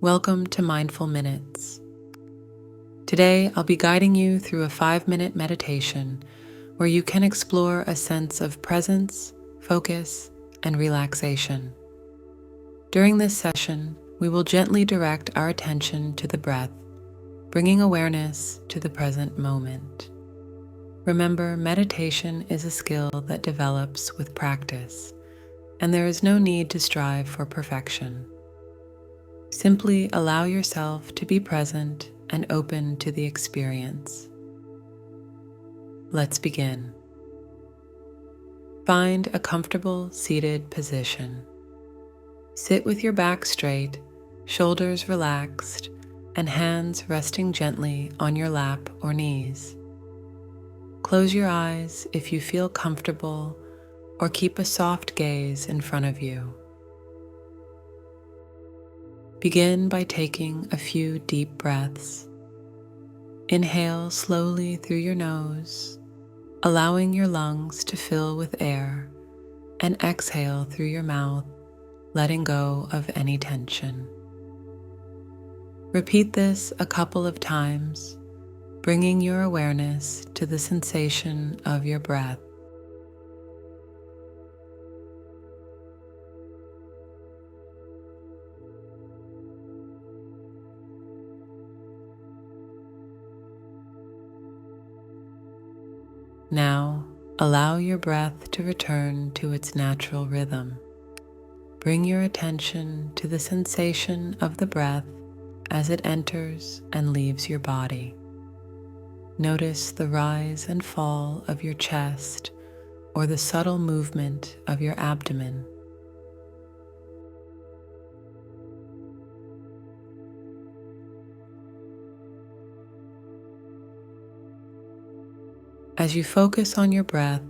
Welcome to Mindful Minutes. Today, I'll be guiding you through a 5-minute meditation where you can explore a sense of presence, focus, and relaxation. During this session, we will gently direct our attention to the breath, bringing awareness to the present moment. Remember, meditation is a skill that develops with practice, and there is no need to strive for perfection. Simply allow yourself to be present and open to the experience. Let's begin. Find a comfortable seated position. Sit with your back straight, shoulders relaxed, and hands resting gently on your lap or knees. Close your eyes if you feel comfortable, or keep a soft gaze in front of you. Begin by taking a few deep breaths. Inhale slowly through your nose, allowing your lungs to fill with air, and exhale through your mouth, letting go of any tension. Repeat this a couple of times, bringing your awareness to the sensation of your breath. Now, allow your breath to return to its natural rhythm. Bring your attention to the sensation of the breath as it enters and leaves your body. Notice the rise and fall of your chest or the subtle movement of your abdomen. As you focus on your breath,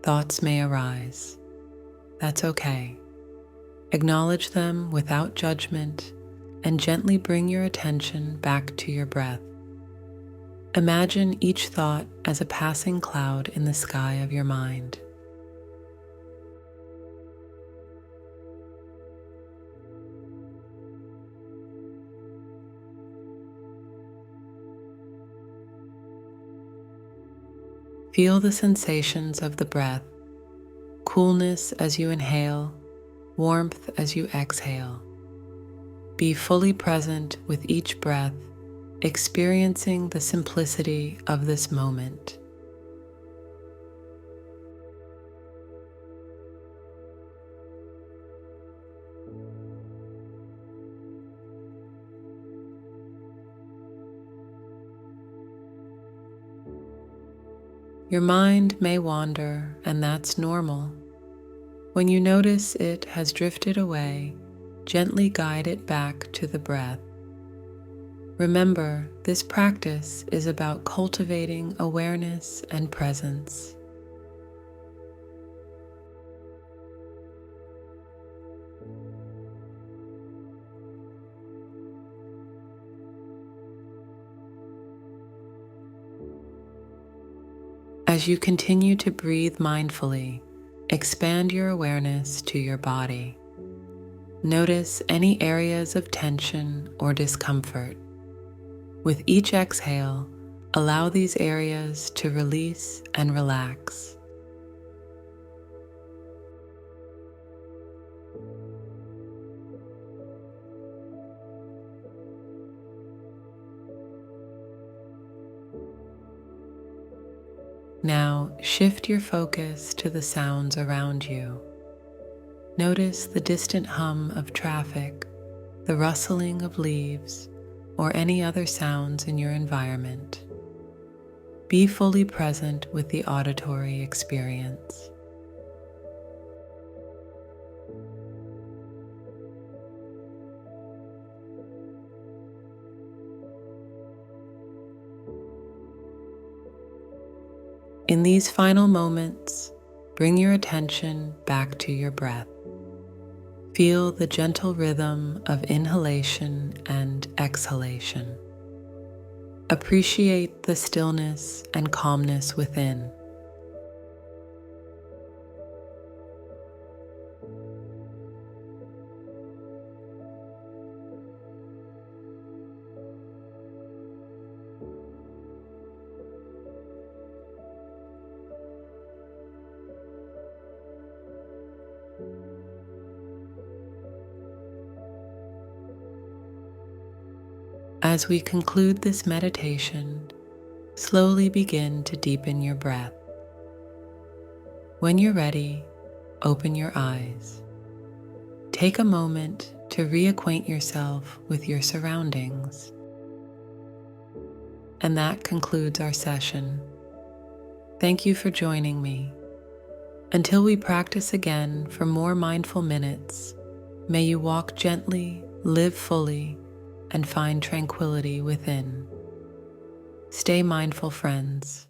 thoughts may arise. That's okay. Acknowledge them without judgment and gently bring your attention back to your breath. Imagine each thought as a passing cloud in the sky of your mind. Feel the sensations of the breath, coolness as you inhale, warmth as you exhale. Be fully present with each breath, experiencing the simplicity of this moment. Your mind may wander, and that's normal. When you notice it has drifted away, gently guide it back to the breath. Remember, this practice is about cultivating awareness and presence. As you continue to breathe mindfully, expand your awareness to your body. Notice any areas of tension or discomfort. With each exhale, allow these areas to release and relax. Now, shift your focus to the sounds around you. Notice the distant hum of traffic, the rustling of leaves, or any other sounds in your environment. Be fully present with the auditory experience. In these final moments, bring your attention back to your breath. Feel the gentle rhythm of inhalation and exhalation. Appreciate the stillness and calmness within. As we conclude this meditation, slowly begin to deepen your breath. When you're ready, open your eyes. Take a moment to reacquaint yourself with your surroundings. And that concludes our session. Thank you for joining me. Until we practice again for more mindful minutes, may you walk gently, live fully, and find tranquility within. Stay mindful, friends.